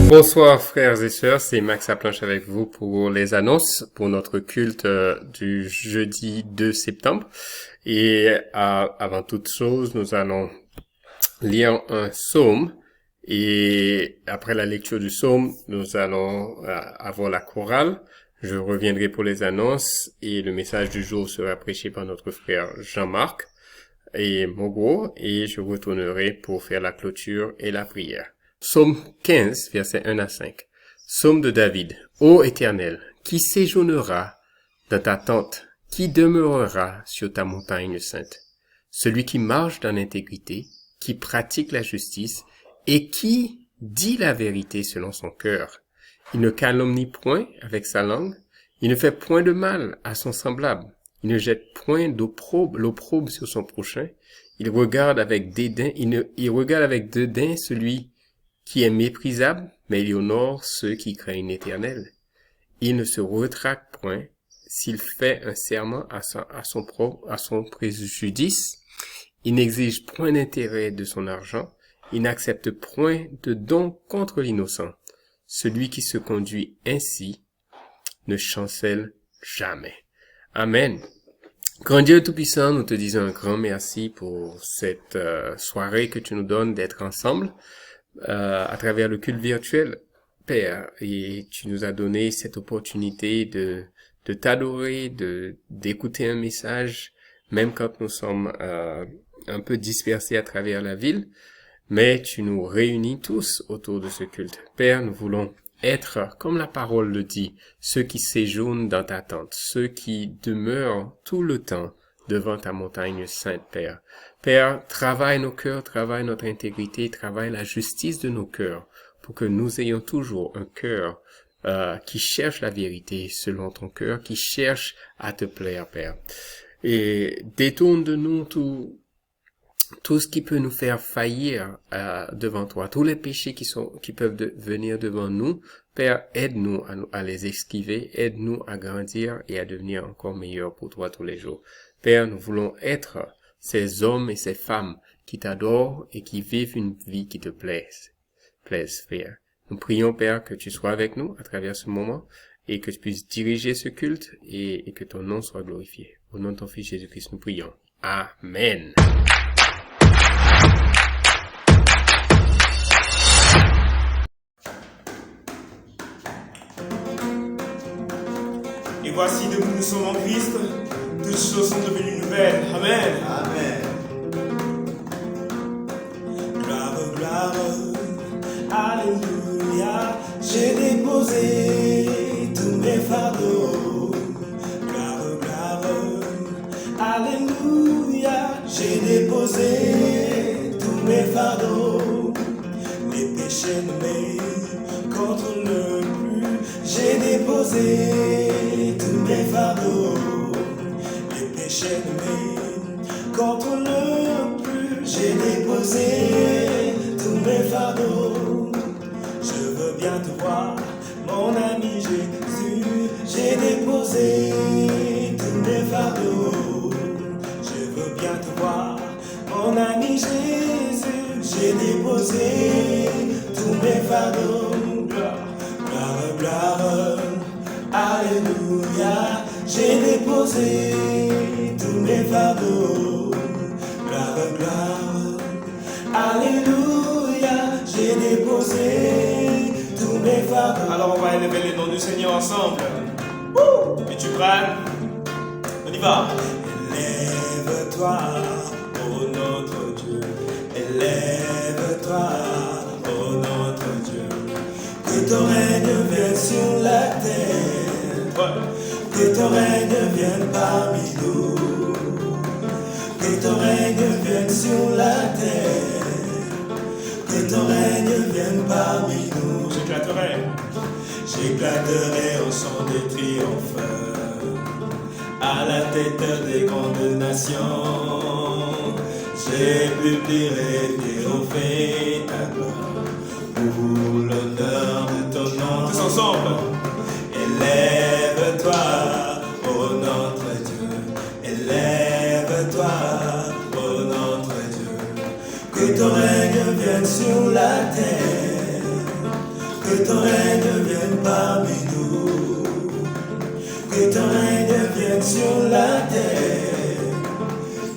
Bonsoir frères et sœurs, c'est Max Laplanche avec vous pour les annonces pour notre culte du jeudi 2 septembre. Et avant toute chose, nous allons lire un psaume et après la lecture du psaume, nous allons avoir la chorale. Je reviendrai pour les annonces et le message du jour sera prêché par notre frère Jean-Marc et Mogo et je retournerai pour faire la clôture et la prière. Psaume 15, versets 1 à 5. Psaume de David. Ô Éternel, qui séjournera dans ta tente, qui demeurera sur ta montagne sainte? Celui qui marche dans l'intégrité, qui pratique la justice et qui dit la vérité selon son cœur. Il ne calomnie point avec sa langue, il ne fait point de mal à son semblable, il ne jette point l'opprobre sur son prochain, il regarde avec dédain celui qui est méprisable, mais il honore ceux qui craignent l'Éternel. Il ne se retracte point s'il fait un serment à son préjudice. Il n'exige point d'intérêt de son argent. Il n'accepte point de don contre l'innocent. Celui qui se conduit ainsi ne chancelle jamais. Amen. Grand Dieu Tout-Puissant, nous te disons un grand merci pour cette soirée que tu nous donnes d'être ensemble. À travers le culte virtuel, Père, et tu nous as donné cette opportunité de t'adorer, d'écouter un message, même quand nous sommes un peu dispersés à travers la ville, mais tu nous réunis tous autour de ce culte. Père, nous voulons être, comme la parole le dit, ceux qui séjournent dans ta tente, ceux qui demeurent tout le temps devant ta montagne sainte, Père. Père, travaille nos cœurs, travaille notre intégrité, travaille la justice de nos cœurs, pour que nous ayons toujours un cœur qui cherche la vérité selon ton cœur, qui cherche à te plaire, Père. Et détourne de nous tout ce qui peut nous faire faillir devant toi, tous les péchés qui peuvent venir devant nous. Père, aide-nous à les esquiver, aide-nous à grandir et à devenir encore meilleurs pour toi tous les jours. Père, nous voulons être ces hommes et ces femmes qui t'adorent et qui vivent une vie qui te plaise, Père. Nous prions, Père, que tu sois avec nous à travers ce moment et que tu puisses diriger ce culte et que ton nom soit glorifié. Au nom de ton Fils Jésus-Christ, nous prions. Amen. Et voici, depuis que nous sommes en Christ, toutes choses sont devenues nouvelles. Amen. Amen. Gloire, gloire, alléluia. J'ai déposé tous mes fardeaux. Gloire, gloire, alléluia. J'ai déposé tous mes fardeaux. Les péchés ne me contrôlent plus. J'ai déposé tous mes fardeaux. Les péchés ne me contrôlent plus. J'ai déposé tous mes fardeaux. Je veux bien te voir, mon ami Jésus. J'ai déposé tous mes fardeaux. Je veux bien te voir, mon ami Jésus. J'ai déposé tous mes fardeaux. Gloire, gloire, alléluia. J'ai déposé tous mes fardeaux. Gloire, gloire, alléluia. J'ai déposé tous mes fardeaux. Alors on va élever les noms du Seigneur ensemble. Es-tu prêt? On y va. Élève-toi, ô notre Dieu. Élève-toi, ô notre Dieu. Que ton règne vienne sur la terre. Que ton règne vienne parmi nous. Que ton règne vienne sur la terre. Que ton règne vienne parmi nous. J'éclaterai au son des triompheurs. À la tête des grandes nations. J'épublierai triompher ta gloire. Pour l'honneur de ton nom. Tous ensemble. Élève-toi. règne vienne sur la terre, que ton règne vienne parmi nous, que ton règne vienne sur la terre,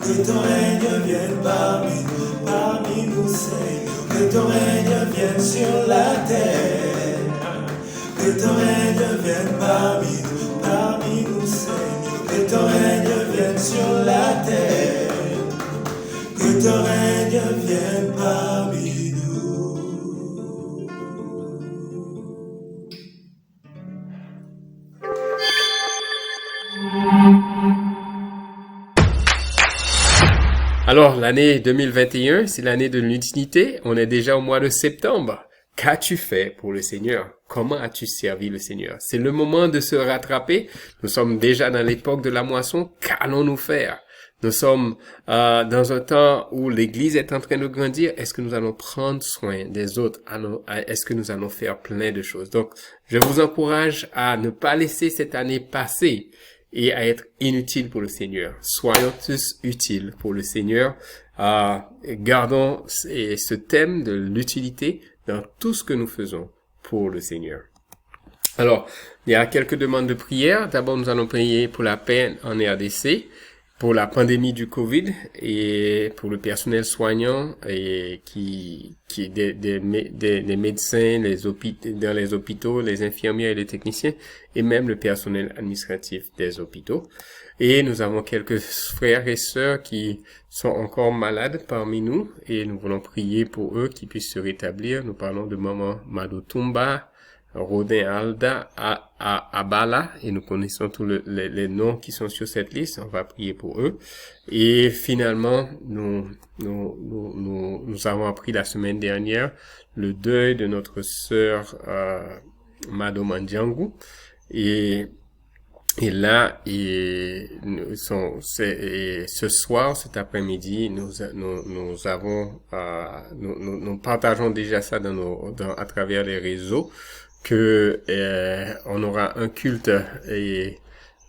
que ton règne vienne parmi nous, Seigneur, que ton règne vienne sur la terre, que ton règne vienne parmi nous, Seigneur, que ton règne vienne sur la terre, que ton règne vienne parmi nous. Alors, l'année 2021, c'est l'année de l'utilité. On est déjà au mois de septembre. Qu'as-tu fait pour le Seigneur? Comment as-tu servi le Seigneur? C'est le moment de se rattraper. Nous sommes déjà dans l'époque de la moisson. Qu'allons-nous faire? Nous sommes dans un temps où l'Église est en train de grandir. Est-ce que nous allons prendre soin des autres? Est-ce que nous allons faire plein de choses? Donc, je vous encourage à ne pas laisser cette année passer et à être inutile pour le Seigneur. Soyons tous utiles pour le Seigneur. Gardons ce thème de l'utilité dans tout ce que nous faisons pour le Seigneur. Alors, il y a quelques demandes de prière. D'abord, nous allons prier pour la paix en RDC, pour la pandémie du Covid et pour le personnel soignant et des médecins, dans les hôpitaux, les infirmières et les techniciens et même le personnel administratif des hôpitaux. Et nous avons quelques frères et sœurs qui sont encore malades parmi nous et nous voulons prier pour eux qui puissent se rétablir. Nous parlons de maman Madotumba, Rodin Alda, Abala, et nous connaissons tous les noms qui sont sur cette liste. On va prier pour eux. Et finalement, nous avons appris la semaine dernière le deuil de notre sœur Mado Mandjangu. Et là, ce soir, cet après-midi, nous partageons déjà ça à travers les réseaux, que on aura un culte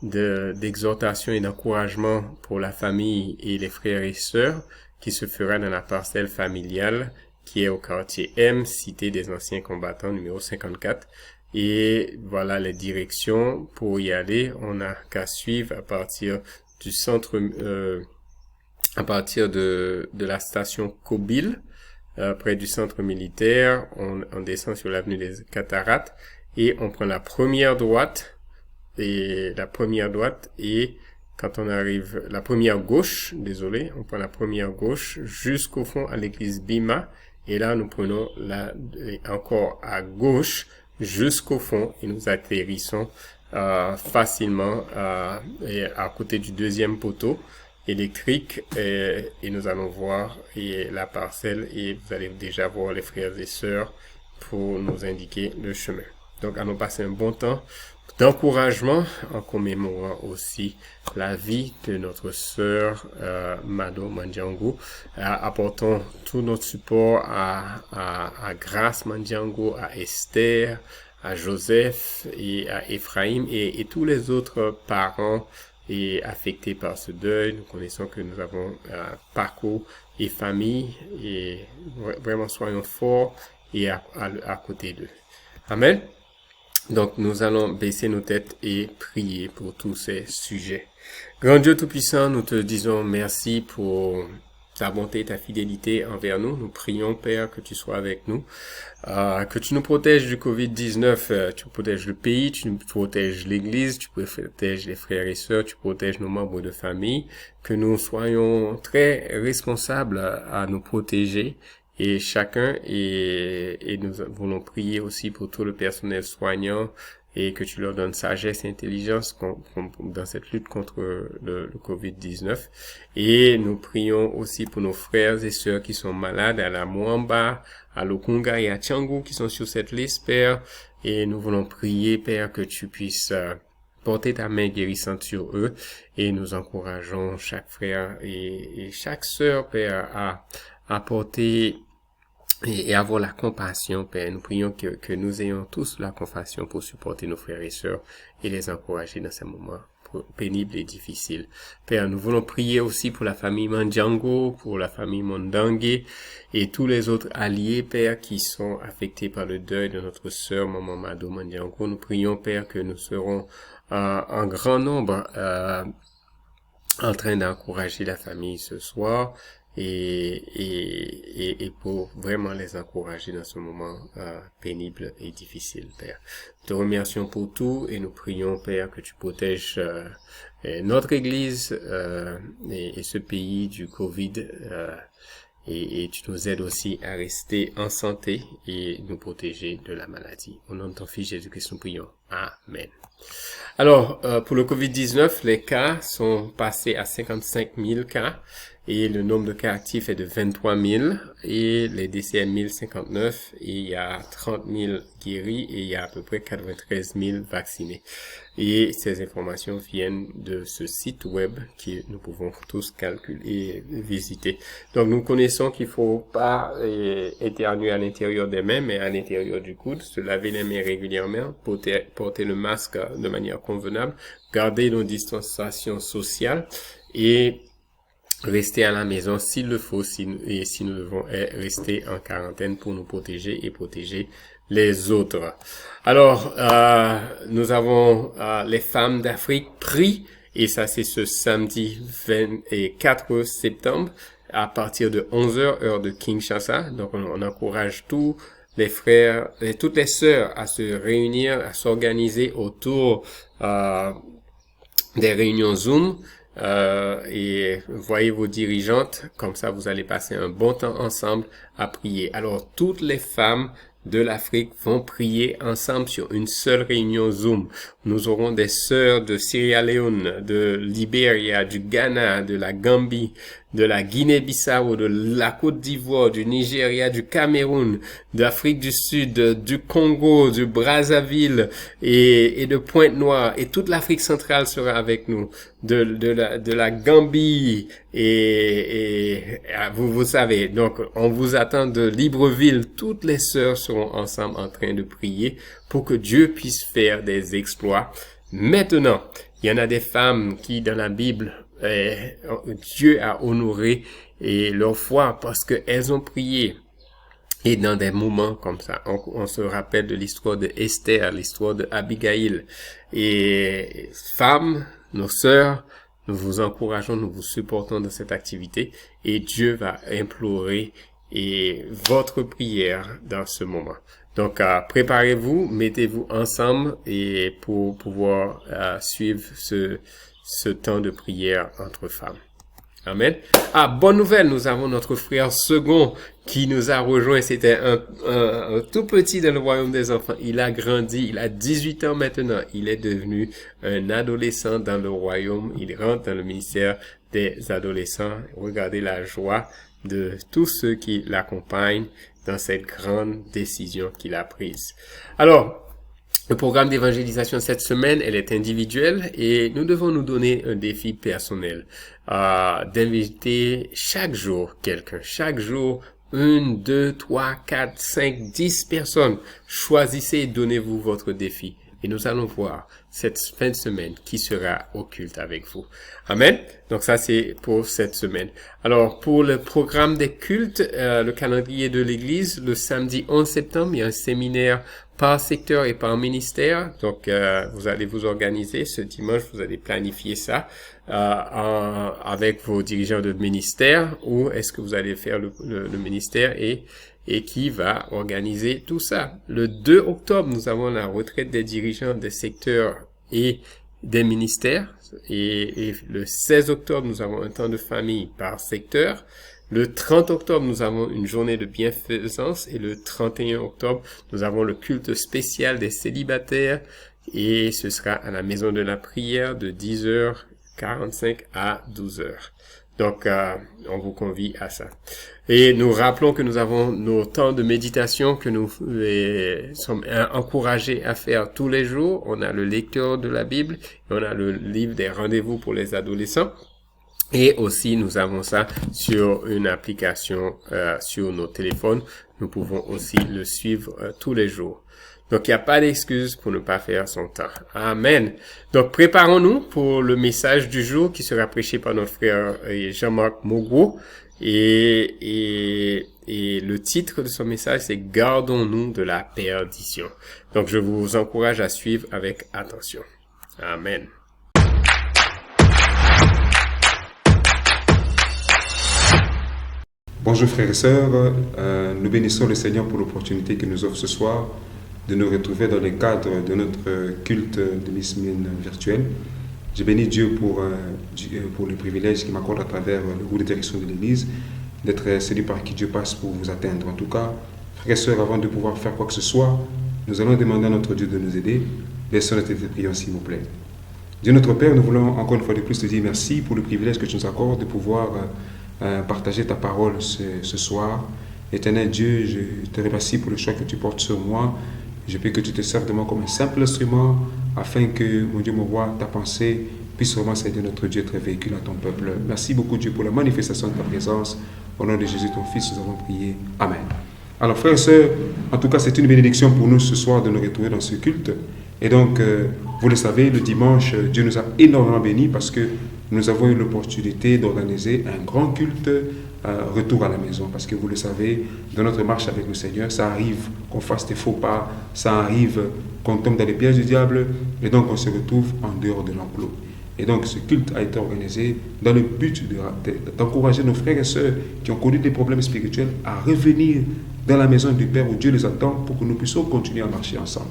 d'exhortation et d'encouragement pour la famille et les frères et sœurs qui se fera dans la parcelle familiale qui est au quartier M, cité des anciens combattants, numéro 54. Et voilà les directions pour y aller. On n'a qu'à suivre à partir du centre, à partir de la station Kobil, près du centre militaire. On descend sur l'avenue des Cataractes et on prend la première droite et quand on arrive, la première gauche, on prend la première gauche jusqu'au fond à l'église Bima et là nous prenons encore à gauche jusqu'au fond et nous atterrissons facilement à côté du deuxième poteau électrique et nous allons voir la parcelle et vous allez déjà voir les frères et sœurs pour nous indiquer le chemin. Donc allons passer un bon temps d'encouragement en commémorant aussi la vie de notre sœur Mado Mandjangu. Apportons tout notre support à Grace Mandjangu, à Esther, à Joseph et à Ephraim et tous les autres parents et affectés par ce deuil. Nous connaissons que nous avons Paco et famille et vraiment soyons forts et à côté d'eux. Amen. Donc, nous allons baisser nos têtes et prier pour tous ces sujets. Grand Dieu Tout-Puissant, nous te disons merci pour ta bonté et ta fidélité envers nous. Nous prions, Père, que tu sois avec nous, que tu nous protèges du Covid-19, tu protèges le pays, tu protèges l'Église, tu protèges les frères et sœurs, tu protèges nos membres de famille, que nous soyons très responsables à nous protéger. Et chacun, et nous voulons prier aussi pour tout le personnel soignant et que tu leur donnes sagesse et intelligence dans cette lutte contre le Covid-19. Et nous prions aussi pour nos frères et sœurs qui sont malades à la Mwamba, à Lokunga et à Tchangu qui sont sur cette liste, Père. Et nous voulons prier, Père, que tu puisses porter ta main guérissante sur eux et nous encourageons chaque frère et chaque sœur, Père, à porter et avoir la compassion, Père. Nous prions que nous ayons tous la compassion pour supporter nos frères et sœurs et les encourager dans ces moments pénibles et difficiles. Père, nous voulons prier aussi pour la famille Mandjango, pour la famille Mondangue et tous les autres alliés, Père, qui sont affectés par le deuil de notre sœur Maman Mado Mandjango. Nous prions, Père, que nous serons en grand nombre en train d'encourager la famille ce soir et pour vraiment les encourager dans ce moment pénible et difficile, Père. Nous te remercions pour tout et nous prions, Père, que tu protèges notre Église et ce pays du Covid et tu nous aides aussi à rester en santé et nous protéger de la maladie. Au nom de ton Fils Jésus-Christ, nous prions. Amen. Alors, pour le Covid-19, les cas sont passés à 55 000 cas et le nombre de cas actifs est de 23 000 et les décès 1059 et il y a 30 000 guéris et il y a à peu près 93 000 vaccinés. Et ces informations viennent de ce site web que nous pouvons tous calculer et visiter. Donc, nous connaissons qu'il faut pas éternuer à l'intérieur des mains, mais à l'intérieur du coude, se laver les mains régulièrement, porter le masque de manière convenable, garder nos distanciations sociales et rester à la maison s'il le faut, si nous devons rester en quarantaine pour nous protéger et protéger les autres. Alors, nous avons les femmes d'Afrique prient, et ça c'est ce samedi 24 septembre à partir de 11h heure de Kinshasa. Donc on encourage tous les frères et toutes les sœurs à se réunir, à s'organiser autour des réunions Zoom. Et voyez vos dirigeantes, comme ça vous allez passer un bon temps ensemble à prier. Alors toutes les femmes de l'Afrique vont prier ensemble sur une seule réunion Zoom. Nous aurons des sœurs de Sierra Leone, de Libéria, du Ghana, de la Gambie, de la Guinée-Bissau, de la Côte d'Ivoire, du Nigeria, du Cameroun, d'Afrique du Sud, du Congo, du Brazzaville et de Pointe-Noire. Et toute l'Afrique centrale sera avec nous, de la Gambie et vous savez. Donc, on vous attend de Libreville. Toutes les sœurs seront ensemble en train de prier pour que Dieu puisse faire des exploits. Maintenant, il y en a des femmes qui, dans la Bible, Dieu a honoré leur foi parce qu'elles ont prié. Et dans des moments comme ça, on se rappelle de l'histoire de Esther, l'histoire de Abigail. Et femmes, nos sœurs, nous vous encourageons, nous vous supportons dans cette activité et Dieu va implorer votre prière dans ce moment. Donc, préparez-vous, mettez-vous ensemble et pour pouvoir suivre ce temps de prière entre femmes. Amen. Bonne nouvelle, nous avons notre frère second qui nous a rejoint. C'était un tout petit dans le royaume des enfants. Il a grandi, il a 18 ans maintenant. Il est devenu un adolescent dans le royaume. Il rentre dans le ministère des adolescents. Regardez la joie de tous ceux qui l'accompagnent dans cette grande décision qu'il a prise. Alors, le programme d'évangélisation cette semaine, elle est individuelle et nous devons nous donner un défi personnel d'inviter chaque jour quelqu'un. Chaque jour, 1, 2, 3, 4, 5, 10 personnes. Choisissez et donnez-vous votre défi. Et nous allons voir cette fin de semaine qui sera au culte avec vous. Amen. Donc ça, c'est pour cette semaine. Alors, pour le programme des cultes, le calendrier de l'Église, le samedi 11 septembre, il y a un séminaire par secteur et par ministère. Donc, vous allez vous organiser. Ce dimanche, vous allez planifier ça avec vos dirigeants de ministère. Où est-ce que vous allez faire le ministère et qui va organiser tout ça. Le 2 octobre, nous avons la retraite des dirigeants des secteurs et des ministères. Et le 16 octobre, nous avons un temps de famille par secteur. Le 30 octobre, nous avons une journée de bienfaisance. Et le 31 octobre, nous avons le culte spécial des célibataires. Et ce sera à la maison de la prière de 10h45 à 12h. Donc, on vous convie à ça. Et nous rappelons que nous avons nos temps de méditation que nous sommes encouragés à faire tous les jours. On a le lecteur de la Bible, et on a le livre des rendez-vous pour les adolescents. Et aussi, nous avons ça sur une application sur nos téléphones. Nous pouvons aussi le suivre tous les jours. Donc, il n'y a pas d'excuse pour ne pas faire son temps. Amen. Donc, préparons-nous pour le message du jour qui sera prêché par notre frère Jean-Marc Mogro. Et le titre de son message, c'est « Gardons-nous de la perdition ». Donc, je vous encourage à suivre avec attention. Amen. Bonjour frères et sœurs, nous bénissons le Seigneur pour l'opportunité qu'il nous offre ce soir de nous retrouver dans le cadre de notre culte de mi-semaine virtuelle. Je bénis Dieu pour le privilège qu'il m'accorde à travers le groupe de direction de l'Église d'être celui par qui Dieu passe pour vous atteindre. En tout cas, frères et sœurs, avant de pouvoir faire quoi que ce soit, nous allons demander à notre Dieu de nous aider. Laissons notre prière s'il vous plaît. Dieu notre Père, nous voulons encore une fois de plus te dire merci pour le privilège que tu nous accordes de pouvoir partager ta parole ce soir. Éternel Dieu, je te remercie pour le choix que tu portes sur moi. Je prie que tu te serves de moi comme un simple instrument afin que, mon Dieu, mon roi, ta pensée puisse vraiment s'aider notre Dieu, être véhicule à ton peuple. Merci beaucoup Dieu pour la manifestation de ta présence. Au nom de Jésus, ton Fils, nous avons prié. Amen. Alors frères et sœurs, en tout cas c'est une bénédiction pour nous ce soir de nous retrouver dans ce culte. Et donc, vous le savez, le dimanche, Dieu nous a énormément bénis parce que nous avons eu l'opportunité d'organiser un grand culte retour à la maison. Parce que vous le savez, dans notre marche avec le Seigneur, ça arrive qu'on fasse des faux pas, ça arrive qu'on tombe dans les pièges du diable, et donc on se retrouve en dehors de l'enclos. Et donc ce culte a été organisé dans le but d'encourager nos frères et sœurs qui ont connu des problèmes spirituels à revenir dans la maison du Père où Dieu les attend pour que nous puissions continuer à marcher ensemble.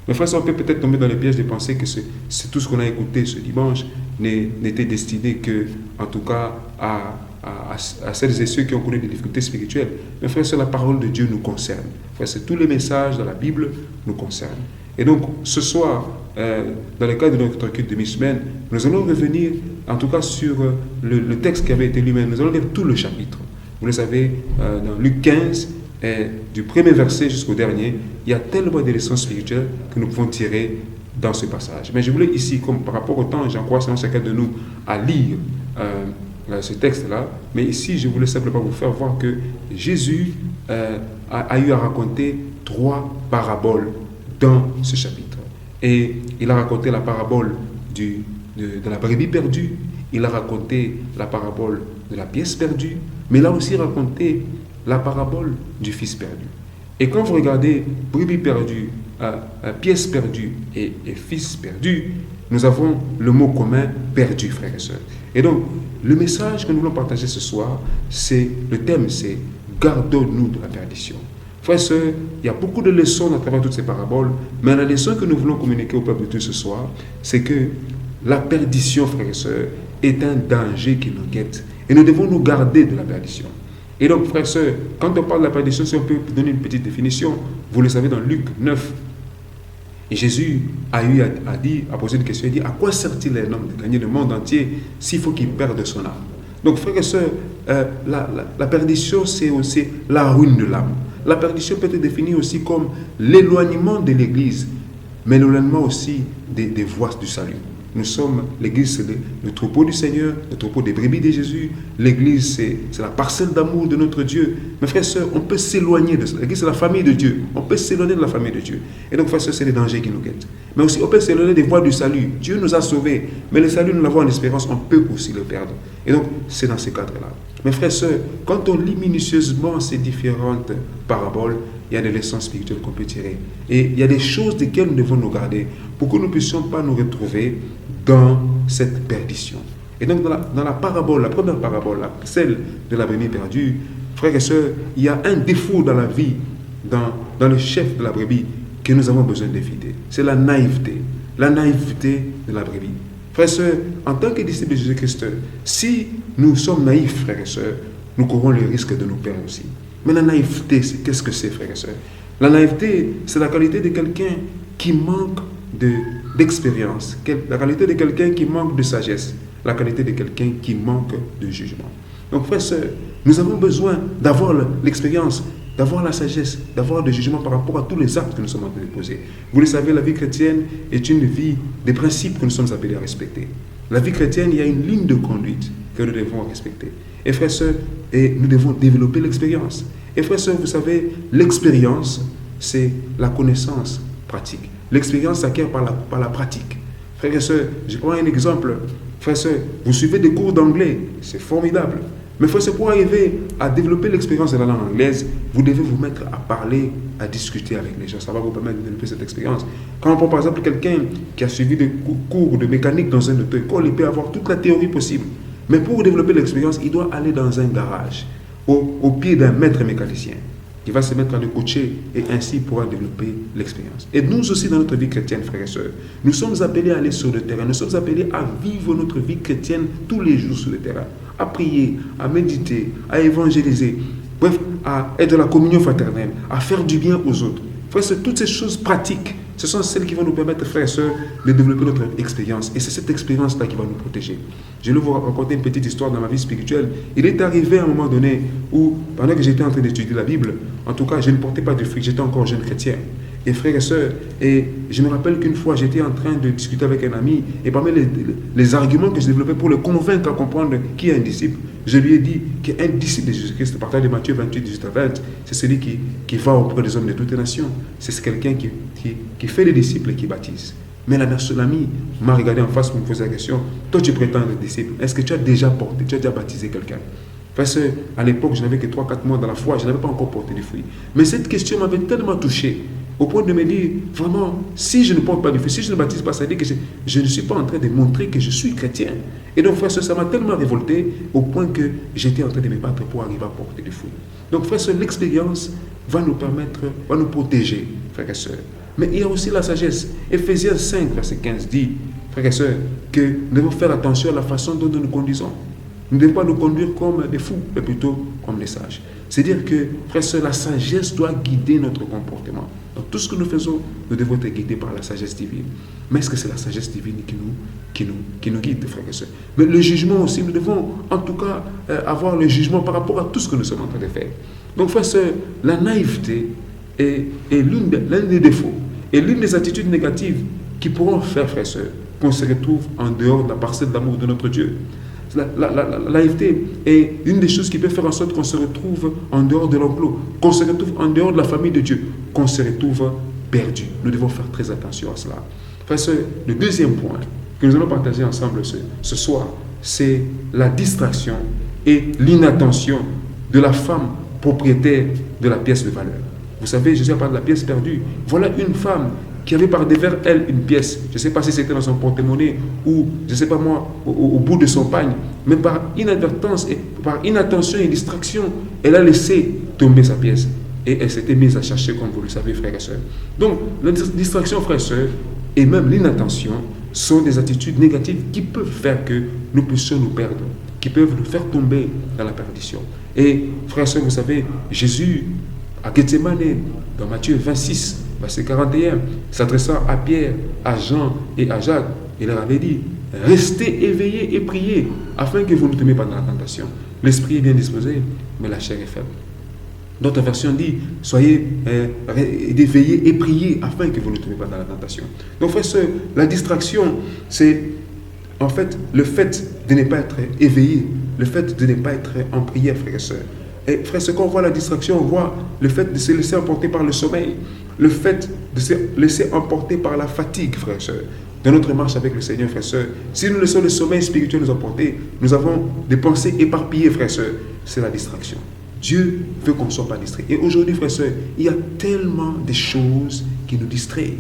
Mes frères, on peut peut-être tomber dans les pièges de penser que c'est tout ce qu'on a écouté ce dimanche n'était destiné que, en tout cas, à celles et ceux qui ont connu des difficultés spirituelles. Mes frères, la parole de Dieu nous concerne. Frères, tous les messages dans la Bible nous concernent. Et donc, ce soir, dans le cadre de notre culte de mi-semaine, nous allons revenir, en tout cas, sur le texte qui avait été lu. Nous allons lire tout le chapitre. Vous le savez, dans Luc 15, du premier verset jusqu'au dernier, il y a tellement de leçons spirituelles que nous pouvons tirer dans ce passage. Mais je voulais ici, comme par rapport au temps, j'encourage chacun de nous à lire ce texte-là. Mais ici, je voulais simplement vous faire voir que Jésus a eu à raconter 3 paraboles dans ce chapitre. Et il a raconté la parabole de la brebis perdue, il a raconté la parabole de la pièce perdue, mais il a aussi raconté la parabole du fils perdu. Et quand vous regardez brebis perdue, pièce perdue et fils perdu, nous avons le mot commun perdu, frères et sœurs. Et donc, le message que nous voulons partager ce soir, le thème, c'est gardons-nous de la perdition. Frères et sœurs, il y a beaucoup de leçons à travers toutes ces paraboles, mais la leçon que nous voulons communiquer au peuple de Dieu ce soir, c'est que la perdition, frères et sœurs, est un danger qui nous guette. Et nous devons nous garder de la perdition. Et donc, frères et sœurs, quand on parle de la perdition, si on peut donner une petite définition, vous le savez dans Luc 9, et Jésus a posé une question, il dit, à quoi sert-il un homme de gagner le monde entier s'il faut qu'il perde son âme? Donc, frères et sœurs, la perdition, c'est aussi la ruine de l'âme. La perdition peut être définie aussi comme l'éloignement de l'Église, mais l'éloignement aussi des voies du salut. Nous sommes, l'Église, c'est le troupeau du Seigneur, le troupeau des brebis de Jésus. L'Église, c'est la parcelle d'amour de notre Dieu. Mes frères et sœurs, on peut s'éloigner de ça. L'Église, c'est la famille de Dieu. On peut s'éloigner de la famille de Dieu. Et donc, frères et sœurs, c'est les dangers qui nous guettent. Mais aussi, on peut s'éloigner des voies du salut. Dieu nous a sauvés. Mais le salut, nous l'avons en espérance, on peut aussi le perdre. Et donc, c'est dans ces cadres-là. Mes frères et sœurs, quand on lit minutieusement ces différentes paraboles, il y a des leçons spirituelles qu'on peut tirer. Et il y a des choses desquelles nous devons nous garder pour que nous ne puissions pas nous retrouver dans cette perdition. Et donc, dans la parabole, la première parabole, celle de la brebis perdue, frères et sœurs, il y a un défaut dans la vie, dans le chef de la brebis, que nous avons besoin d'éviter. C'est la naïveté de la brebis. Frères et sœurs, en tant que disciples de Jésus-Christ, si nous sommes naïfs, frères et sœurs, nous courons le risque de nous perdre aussi. Mais la naïveté, qu'est-ce que c'est, frères et sœurs? La naïveté, c'est la qualité de quelqu'un qui manque d'expérience, la qualité de quelqu'un qui manque de sagesse, la qualité de quelqu'un qui manque de jugement. Donc, frères et sœurs, nous avons besoin d'avoir l'expérience, d'avoir la sagesse, d'avoir le jugement par rapport à tous les actes que nous sommes en train de poser. Vous le savez, la vie chrétienne est une vie des principes que nous sommes appelés à respecter. La vie chrétienne, il y a une ligne de conduite que nous devons respecter. Et frères et sœurs, nous devons développer l'expérience. Et frères et sœurs, vous savez, l'expérience, c'est la connaissance pratique. L'expérience s'acquiert par la pratique. Frères et sœurs, je prends un exemple. Frères et sœurs, vous suivez des cours d'anglais, c'est formidable. Mais frères et sœurs, pour arriver à développer l'expérience de la langue anglaise, vous devez vous mettre à parler, à discuter avec les gens. Ça va vous permettre de développer cette expérience. Quand on prend par exemple quelqu'un qui a suivi des cours de mécanique dans un auto-école, il peut avoir toute la théorie possible. Mais pour développer l'expérience, il doit aller dans un garage, au pied d'un maître mécanicien, qui va se mettre à le coacher et ainsi pouvoir développer l'expérience. Et nous aussi dans notre vie chrétienne, frères et sœurs, nous sommes appelés à aller sur le terrain, nous sommes appelés à vivre notre vie chrétienne tous les jours sur le terrain, à prier, à méditer, à évangéliser, bref, à être dans la communion fraternelle, à faire du bien aux autres. Frères et sœurs, toutes ces choses pratiques, ce sont celles qui vont nous permettre, frères et sœurs, de développer notre expérience. Et c'est cette expérience-là qui va nous protéger. Je vais vous raconter une petite histoire dans ma vie spirituelle. Il est arrivé à un moment donné où, pendant que j'étais en train d'étudier la Bible, en tout cas, je ne portais pas de fruits, j'étais encore jeune chrétien. Et frères et sœurs, et je me rappelle qu'une fois, j'étais en train de discuter avec un ami, et parmi les arguments que je développais pour le convaincre à comprendre qui est un disciple, je lui ai dit qu'un disciple de Jésus-Christ, à partir de Matthieu 28, 18 à 20, c'est celui qui va auprès des hommes de toutes les nations. C'est quelqu'un qui fait les disciples et qui baptise. Mais l'ami m'a regardé en face pour me poser la question, toi tu prétends être disciple, est-ce que tu as déjà porté, tu as déjà baptisé quelqu'un? Parce qu'à l'époque, je n'avais que 3-4 mois dans la foi, je n'avais pas encore porté de fruits. Mais cette question m'avait tellement touché, au point de me dire, vraiment, si je ne porte pas de fruits, si je ne baptise pas, ça veut dire que je ne suis pas en train de montrer que je suis chrétien. Et donc, frère, ça m'a tellement révolté, au point que j'étais en train de me battre pour arriver à porter des fruits. Donc, frère, l'expérience va nous permettre, va nous protéger, frères et sœurs. Mais il y a aussi la sagesse. Éphésiens 5, verset 15 dit, frères et sœurs, que nous devons faire attention à la façon dont nous nous conduisons. Nous ne devons pas nous conduire comme des fous, mais plutôt comme des sages. C'est-à-dire que, frères et sœurs, la sagesse doit guider notre comportement. Dans tout ce que nous faisons, nous devons être guidés par la sagesse divine. Mais est-ce que c'est la sagesse divine qui nous guide, frères et sœurs? Mais le jugement aussi, nous devons en tout cas avoir le jugement par rapport à tout ce que nous sommes en train de faire. Donc, frères et sœurs, la naïveté est l'un des défauts et l'une des attitudes négatives qui pourront faire, frères et sœurs, qu'on se retrouve en dehors de la parcelle d'amour de notre Dieu. La naïveté est une des choses qui peut faire en sorte qu'on se retrouve en dehors de l'enclos, qu'on se retrouve en dehors de la famille de Dieu, qu'on se retrouve perdu. Nous devons faire très attention à cela. Frères et sœurs, le deuxième point que nous allons partager ensemble ce soir, c'est la distraction et l'inattention de la femme propriétaire de la pièce de valeur. Vous savez, Jésus parle de la pièce perdue. Voilà une femme qui avait par devers elle une pièce. Je ne sais pas si c'était dans son porte-monnaie ou, je ne sais pas moi, au bout de son pagne. Mais par inadvertance, et par inattention et distraction, elle a laissé tomber sa pièce. Et elle s'était mise à chercher, comme vous le savez, frères et sœurs. Donc, la distraction, frères et sœurs, et même l'inattention sont des attitudes négatives qui peuvent faire que nous puissions nous perdre, qui peuvent nous faire tomber dans la perdition. Et, frères et sœurs, vous savez, Jésus, à Gethsemane, dans Matthieu 26, verset 41, s'adressant à Pierre, à Jean et à Jacques, il leur avait dit, restez éveillés et priez, afin que vous ne tombiez pas dans la tentation. L'esprit est bien disposé, mais la chair est faible. D'autres versions disent, soyez éveillés et priez, afin que vous ne tombiez pas dans la tentation. Donc, frères et sœurs, la distraction, c'est en fait le fait de ne pas être éveillé, le fait de ne pas être en prière, frères et sœurs. Et frère, ce qu'on voit la distraction, on voit le fait de se laisser emporter par le sommeil, le fait de se laisser emporter par la fatigue, frère et sœurs. Dans notre marche avec le Seigneur, frère et sœurs, si nous laissons le sommeil spirituel nous emporter, nous avons des pensées éparpillées, frère et sœurs. C'est la distraction. Dieu veut qu'on ne soit pas distrait. Et aujourd'hui, frère et sœurs, il y a tellement de choses qui nous distraient.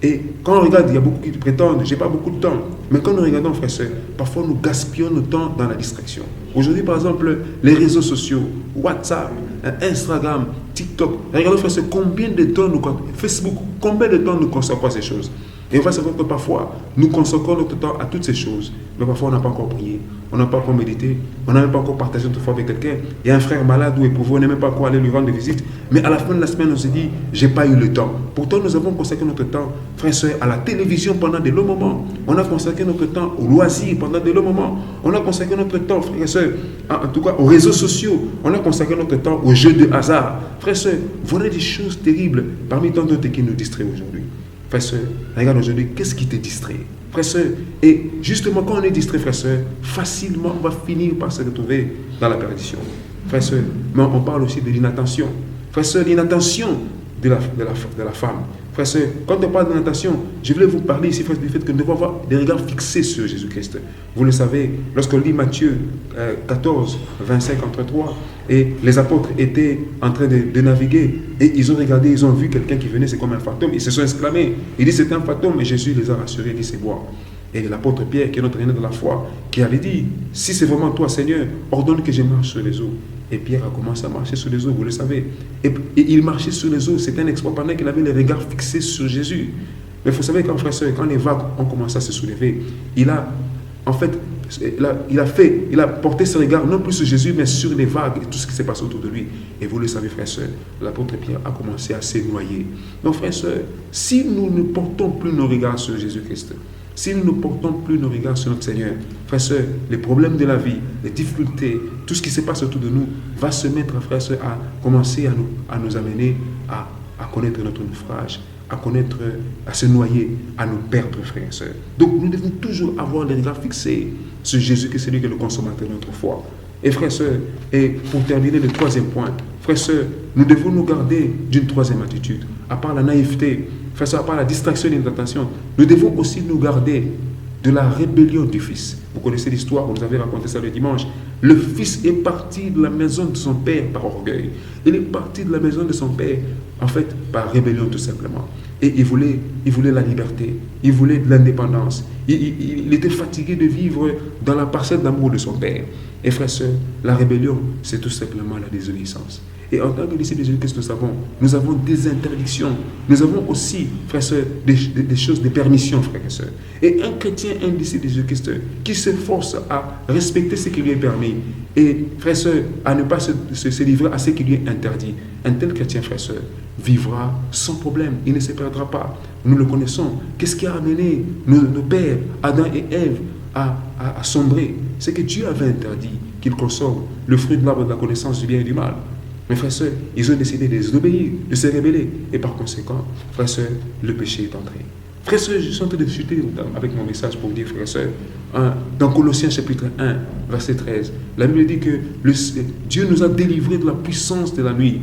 Et quand on regarde, il y a beaucoup qui prétendent, j'ai pas beaucoup de temps. Mais quand nous regardons, frères et sœurs, parfois nous gaspillons notre temps dans la distraction. Aujourd'hui, par exemple, les réseaux sociaux, WhatsApp, Instagram, TikTok. Regardons, frères et sœurs, combien de temps nous Facebook, combien de temps nous consacrons à ces choses. Et on va savoir que parfois, nous consacrons notre temps à toutes ces choses. Mais parfois, on n'a pas encore prié, on n'a pas encore médité, on n'a même pas encore partagé notre foi avec quelqu'un. Il y a un frère malade ou éprouvé, on n'est même pas encore allé lui rendre visite. Mais à la fin de la semaine, on se dit, j'ai pas eu le temps. Pourtant, nous avons consacré notre temps, frères et sœurs, à la télévision pendant de longs moments. On a consacré notre temps aux loisirs pendant de longs moments. On a consacré notre temps, frères et sœurs, en tout cas aux réseaux sociaux. On a consacré notre temps aux jeux de hasard. Frères et sœurs, voilà des choses terribles parmi tant d'autres qui nous distraient aujourd'hui. Frère et sœur, regarde aujourd'hui, qu'est-ce qui te distrait? Frère et sœur, et justement quand on est distrait, frère et sœur, facilement on va finir par se retrouver dans la perdition. Frère et sœur, mais on parle aussi de l'inattention. Frère et sœur, l'inattention de la femme Frères et sœurs, quand on parle de natation, je voulais vous parler ici, frères, du fait que nous devons avoir des regards fixés sur Jésus-Christ. Vous le savez, lorsqu'on lit Matthieu 14, 25, 33, et les apôtres étaient en train de naviguer, et ils ont regardé, ils ont vu quelqu'un qui venait, c'est comme un fantôme, ils se sont exclamés. Ils disent c'est un fantôme, et Jésus les a rassurés, il dit c'est moi. Et l'apôtre Pierre, qui est notre aîné de la foi, qui avait dit, si c'est vraiment toi, Seigneur, ordonne que je marche sur les eaux. Et Pierre a commencé à marcher sur les eaux, vous le savez. Et il marchait sur les eaux, c'était un exploit pendant qu'il avait les regards fixés sur Jésus. Mais vous savez, quand, frère et sœur, quand les vagues ont commencé à se soulever, il a porté ses regards non plus sur Jésus, mais sur les vagues et tout ce qui s'est passé autour de lui. Et vous le savez, frère et sœur, l'apôtre Pierre a commencé à se noyer. Donc, frère et sœur, si nous ne portons plus nos regards sur Jésus-Christ, si nous ne portons plus nos regards sur notre Seigneur, frères et sœurs, les problèmes de la vie, les difficultés, tout ce qui se passe autour de nous va se mettre, frères et sœurs, à commencer à nous amener à connaître notre naufrage, à se noyer, à nous perdre, frères et sœurs. Donc nous devons toujours avoir les regards fixés sur Jésus, qui est celui qui est le consommateur de notre foi. Et frères et sœurs, et pour terminer le troisième point, frères et sœurs, nous devons nous garder d'une troisième attitude, à part la naïveté, frères et sœurs, à part la distraction et l'inattention, nous devons aussi nous garder de la rébellion du Fils. Vous connaissez l'histoire, vous nous avez raconté ça le dimanche. Le Fils est parti de la maison de son Père par orgueil. Il est parti de la maison de son Père, en fait, par rébellion tout simplement. Et il voulait la liberté, il voulait de l'indépendance. Il était fatigué de vivre dans la parcelle d'amour de son Père. Et frères et sœurs, la rébellion, c'est tout simplement la désobéissance. Et en tant que disciples de Jésus-Christ, nous avons des interdictions. Nous avons aussi, frères et sœurs, des choses, des permissions, frères et sœurs. Et un chrétien, un disciple de Jésus-Christ, qui s'efforce à respecter ce qui lui est permis, et, frères et sœurs, à ne pas se livrer à ce qui lui est interdit, un tel chrétien, frères et sœurs, vivra sans problème. Il ne se perdra pas. Nous le connaissons. Qu'est-ce qui a amené nos pères, Adam et Ève, à sombrer? C'est que Dieu avait interdit qu'ils consomment le fruit de l'arbre de la connaissance du bien et du mal. Mais frères et sœurs, ils ont décidé de désobéir, de se rébeller. Et par conséquent, frères et sœurs, le péché est entré. Frères et sœurs, je suis en train de chuter avec mon message pour dire, frères et sœurs, dans Colossiens chapitre 1, verset 13, la Bible dit que Dieu nous a délivrés de la puissance de la nuit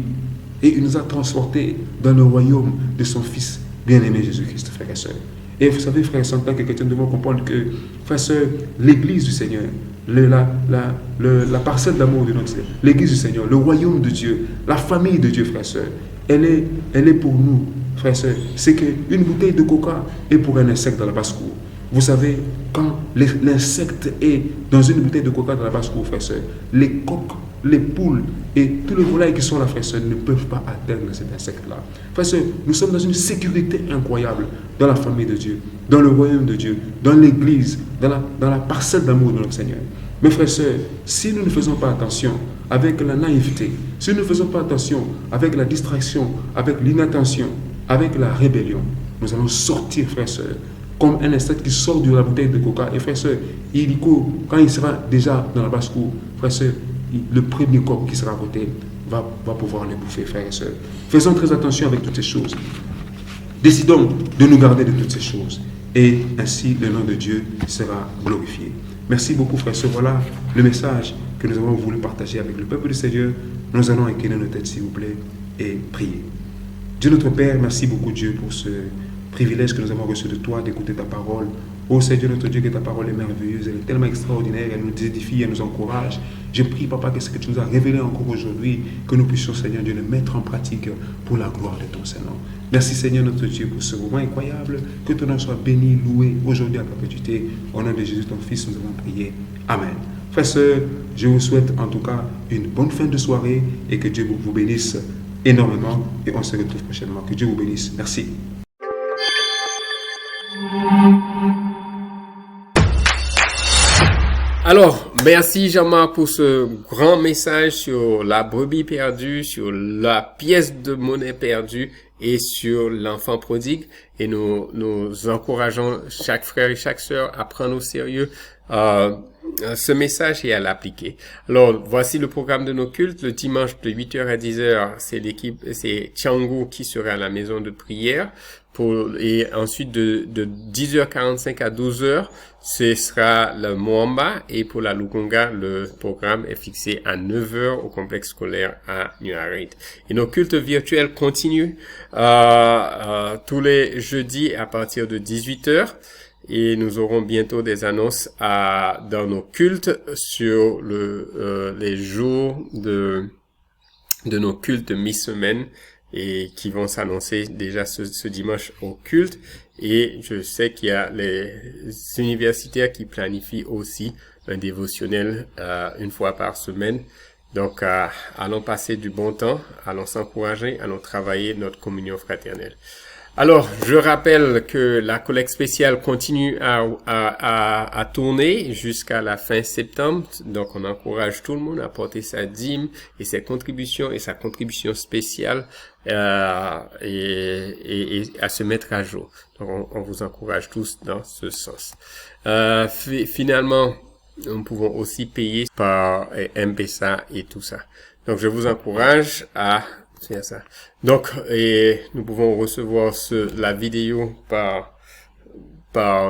et il nous a transportés dans le royaume de son Fils bien-aimé Jésus-Christ, frères et sœurs. Et vous savez, frères et sœurs, en tant que chrétiens, nous devons comprendre que, frères et sœurs, l'Église du Seigneur, la parcelle d'amour de notre Seigneur, l'Église du Seigneur, le royaume de Dieu, la famille de Dieu, frères et sœurs, elle est pour nous, frères et sœurs. C'est qu'une bouteille de coca est pour un insecte dans la basse-cour. Vous savez, quand l'insecte est dans une bouteille de coca dans la basse-cour, frères et sœurs, les coqs, les poules et tous les volailles qui sont là, frères et sœurs, ne peuvent pas atteindre cet insecte-là. Frères et sœurs, nous sommes dans une sécurité incroyable dans la famille de Dieu, dans le royaume de Dieu, dans l'Église, dans la parcelle d'amour de notre Seigneur. Mais frères et sœurs, si nous ne faisons pas attention avec la naïveté, si nous ne faisons pas attention avec la distraction, avec l'inattention, avec la rébellion, nous allons sortir, frères et sœurs, comme un insecte qui sort de la bouteille de coca. Et frères et sœurs, quand il sera déjà dans la basse-cour, frères et sœurs, le premier coq qui sera à côté va pouvoir le bouffer, frères et sœurs. Faisons très attention avec toutes ces choses. Décidons de nous garder de toutes ces choses. Et ainsi, le nom de Dieu sera glorifié. Merci beaucoup, frères et sœurs. Voilà le message que nous avons voulu partager avec le peuple du Seigneur. Nous allons incliner nos têtes, s'il vous plaît, et prier. Dieu notre Père, merci beaucoup, Dieu, pour ce privilège que nous avons reçu de toi d'écouter ta parole. Ô Seigneur notre Dieu, que ta parole est merveilleuse, elle est tellement extraordinaire, elle nous édifie, elle nous encourage. Je prie, Papa, que ce que tu nous as révélé encore aujourd'hui, que nous puissions, Seigneur Dieu, le mettre en pratique pour la gloire de ton Saint-Nom. Merci, Seigneur notre Dieu, pour ce moment incroyable. Que ton nom soit béni, loué aujourd'hui à perpétuité. Au nom de Jésus, ton Fils, nous avons prié. Amen. Frères et sœurs, je vous souhaite en tout cas une bonne fin de soirée et que Dieu vous bénisse énormément. Et on se retrouve prochainement. Que Dieu vous bénisse. Merci. Alors, merci Jean-Marc pour ce grand message sur la brebis perdue, sur la pièce de monnaie perdue et sur l'enfant prodigue. Et nous encourageons chaque frère et chaque sœur à prendre au sérieux Ce message est à l'appliquer. Alors, voici le programme de nos cultes. Le dimanche de 8h à 10h, c'est Tiangou qui sera à la maison de prière. Et ensuite de 10h45 à 12h, ce sera le Moamba. Et pour la Lukonga, le programme est fixé à 9h au complexe scolaire à Nuarit. Et nos cultes virtuels continuent tous les jeudis à partir de 18h. Et nous aurons bientôt des annonces dans nos cultes sur les jours de nos cultes mi-semaine et qui vont s'annoncer déjà ce dimanche au culte. Et je sais qu'il y a les universitaires qui planifient aussi un dévotionnel une fois par semaine. Donc, allons passer du bon temps, allons s'encourager, allons travailler notre communion fraternelle. Alors, je rappelle que la collecte spéciale continue à tourner jusqu'à la fin septembre. Donc, on encourage tout le monde à porter sa dîme et ses contributions et sa contribution spéciale et à se mettre à jour. Donc, on vous encourage tous dans ce sens. Finalement, nous pouvons aussi payer par M-Pesa et tout ça. Donc, je vous encourage à faire ça. Donc, et nous pouvons recevoir la vidéo par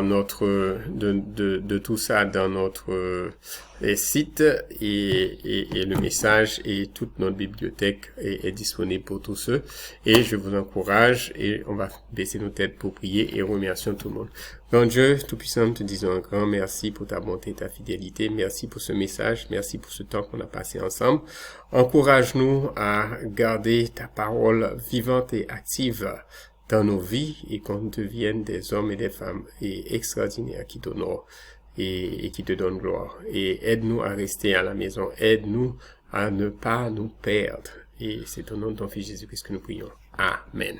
notre de tout ça dans notre site et le message et toute notre bibliothèque est disponible pour tous ceux. Et je vous encourage et on va baisser nos têtes pour prier et remercions tout le monde. Grand Dieu Tout-Puissant, nous te disons un grand merci pour ta bonté, ta fidélité. Merci pour ce message. Merci pour ce temps qu'on a passé ensemble. Encourage-nous à garder ta parole vivante et active dans nos vies et qu'on devienne des hommes et des femmes extraordinaires qui t'honorent et qui te donnent gloire. Et aide-nous à rester à la maison. Aide-nous à ne pas nous perdre. Et c'est au nom de ton Fils Jésus-Christ que nous prions. Amen.